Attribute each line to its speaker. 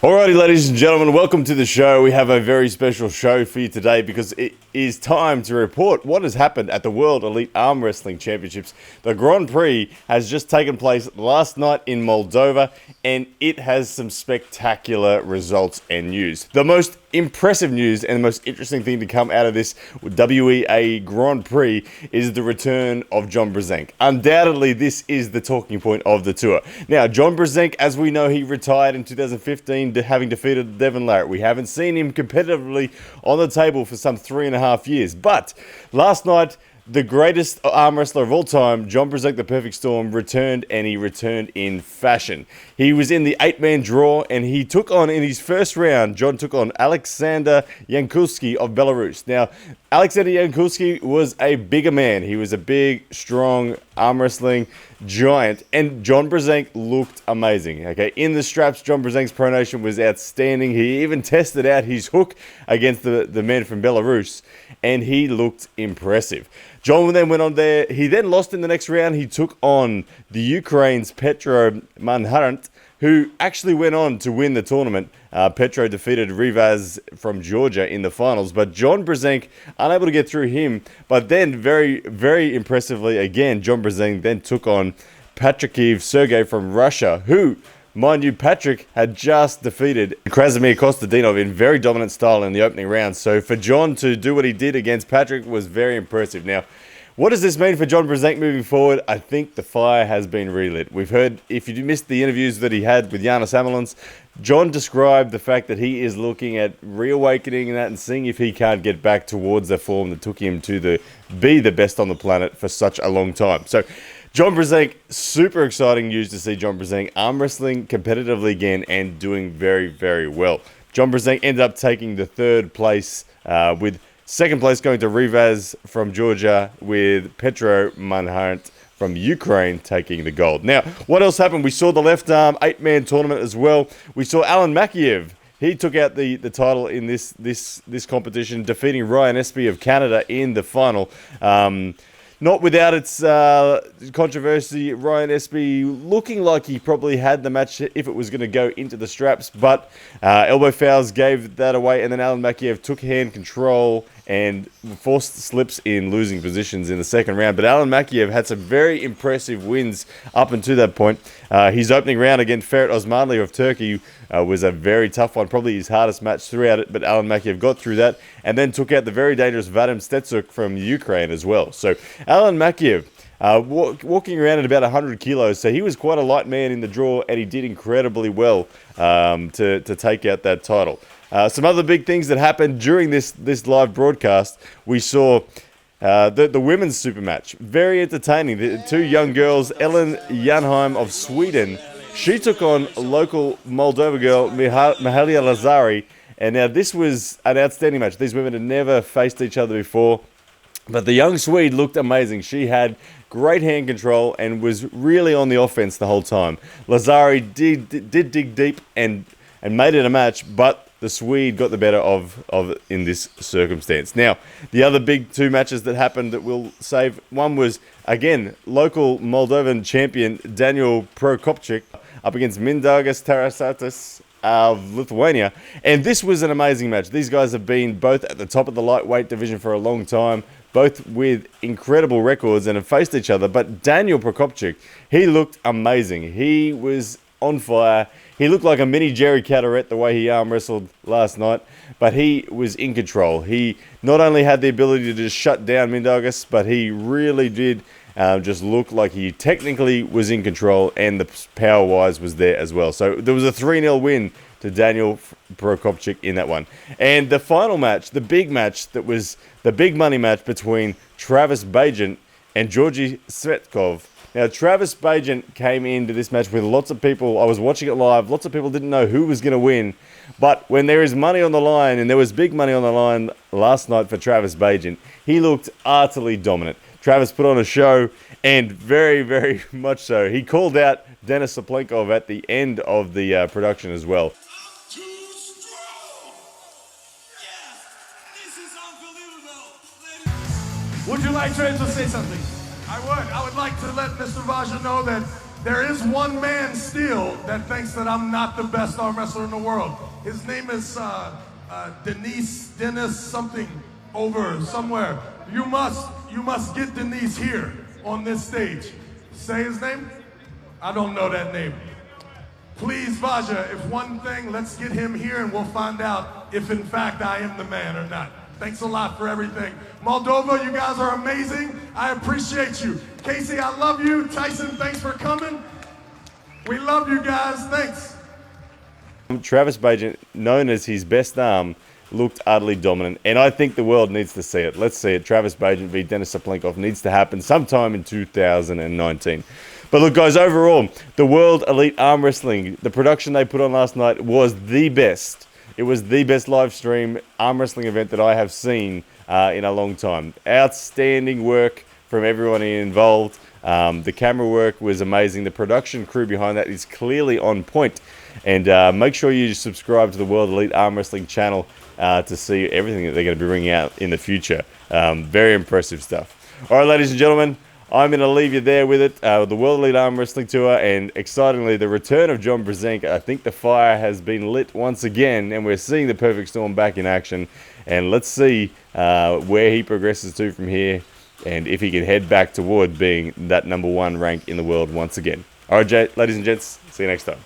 Speaker 1: Alrighty, ladies and gentlemen, welcome to the show. We have a very special show for you today because it is time to report what has happened at the World Elite Arm Wrestling Championships. The Grand Prix has just taken place last night in Moldova, and it has some spectacular results and news. The most impressive news and the most interesting thing to come out of this WEA Grand Prix is the return of John Brzenk. Undoubtedly, this is the talking point of the tour. Now, John Brzenk, as we know, he retired in 2015 having defeated Devon Larratt. We haven't seen him competitively on the table for some 3.5 years. But last night, the greatest arm wrestler of all time, John Brzenk, the Perfect Storm, returned, and he returned in fashion. He was in the 8-man draw, and he took on, in his first round, John took on Alexander Yankulski of Belarus. Now, Alexander Yankulski was a bigger man. He was a big, strong arm wrestling giant, and John Brzenk looked amazing. Okay, in the straps, John Brzenk's pronation was outstanding. He even tested out his hook against the man from Belarus, and he looked impressive. John then went on there. He then lost in the next round. He took on the Ukraine's Petro Marharint, who actually went on to win the tournament. Petro defeated Rivas from Georgia in the finals, but John Brzenk unable to get through him. But then, very, very impressively, again, John Brzenk then took on Patrick Sergey from Russia, who, mind you, Patrick had just defeated Krasimir Kostadinov in very dominant style in the opening round. So for John to do what he did against Patrick was very impressive. Now, what does this mean for John Brzenk moving forward? I think the fire has been relit. We've heard, if you missed the interviews that he had with Janis Amelins, John described the fact that he is looking at reawakening that and seeing if he can't get back towards the form that took him to be the best on the planet for such a long time. So, John Brzenk, super exciting news to see John Brzenk arm wrestling competitively again and doing very, very well. John Brzenk ended up taking the third place with second place going to Rivas from Georgia, with Petro Marharint from Ukraine taking the gold. Now, what else happened? We saw the left arm 8-man tournament as well. We saw Alan Malkiev. He took out the title in this competition, defeating Ryan Espy of Canada in the final. Not without its controversy, Ryan Espy looking like he probably had the match if it was going to go into the straps, but elbow fouls gave that away, and then Alan Malkiev took hand control and forced slips in losing positions in the second round. But Alan Malkiev had some very impressive wins up until that point. His opening round against Ferit Osmanli of Turkey was a very tough one, probably his hardest match throughout it, but Alan Malkiev got through that and then took out the very dangerous Vadim Stetsuk from Ukraine as well. So Alan Malkiev walking around at about 100 kilos, so he was quite a light man in the draw, and he did incredibly well to take out that title. Some other big things that happened during this live broadcast, we saw the women's supermatch. Very entertaining. The two young girls, Ellen Janheim of Sweden, she took on local Moldova girl, Mihalia Lazari, and now this was an outstanding match. These women had never faced each other before, but the young Swede looked amazing. She had great hand control and was really on the offense the whole time. Lazari did dig deep and made it a match, but the Swede got the better of in this circumstance. Now, the other big two matches that happened that we'll save, one was, again, local Moldovan champion Daniel Procopciuc up against Mindaugas Tarasaitis of Lithuania. And this was an amazing match. These guys have been both at the top of the lightweight division for a long time, both with incredible records, and have faced each other. But Daniel Procopciuc, he looked amazing. He was on fire. He looked like a mini Jerry Cadorette the way he arm wrestled last night, but he was in control. He not only had the ability to just shut down Mindaugas, but he really did just look like he technically was in control, and the power-wise was there as well. So there was a 3-0 win to Daniel Procopciuc in that one. And the final match, the big match, that was the big money match between Travis Bagent and Georgi Tsvetkov. Now, Travis Bagent came into this match with lots of people. I was watching it live. Lots of people didn't know who was going to win. But when there is money on the line, and there was big money on the line last night for Travis Bagent, he looked utterly dominant. Travis put on a show, and very, very much so. He called out Denis Cyplenkov at the end of the production as well.
Speaker 2: Would you like to say something? I would like to let Mr. Raja know that There is one man still that thinks that I'm not the best arm wrestler in the world. His name is Denis something over somewhere. You must get Denis here on this stage. Say his name? I don't know that name. Please, Vaja, if one thing, let's get him here and we'll find out if in fact I am the man or not. Thanks a lot for everything. Moldova, you guys are amazing. I appreciate you. Casey, I love you. Tyson, thanks for coming. We love you guys. Thanks.
Speaker 1: Travis Bagent, known as his best arm, looked utterly dominant, and I think the world needs to see it. Let's see it. Travis Bagent v Denis Cyplenkov needs to happen sometime in 2019. But look, guys, overall, the World Elite Arm Wrestling, the production they put on last night was the best. It was the best live stream arm wrestling event that I have seen in a long time. Outstanding work from everyone involved. The camera work was amazing. The production crew behind that is clearly on point. And make sure you subscribe to the World Elite Arm Wrestling channel to see everything that they're going to be bringing out in the future. Very impressive stuff. All right, ladies and gentlemen, I'm going to leave you there with it. The World Elite Arm Wrestling Tour, and excitingly, the return of John Brzenk. I think the fire has been lit once again, and we're seeing the Perfect Storm back in action. And let's see where he progresses to from here, and if he can head back toward being that #1 rank in the world once again. All right, ladies and gents, see you next time.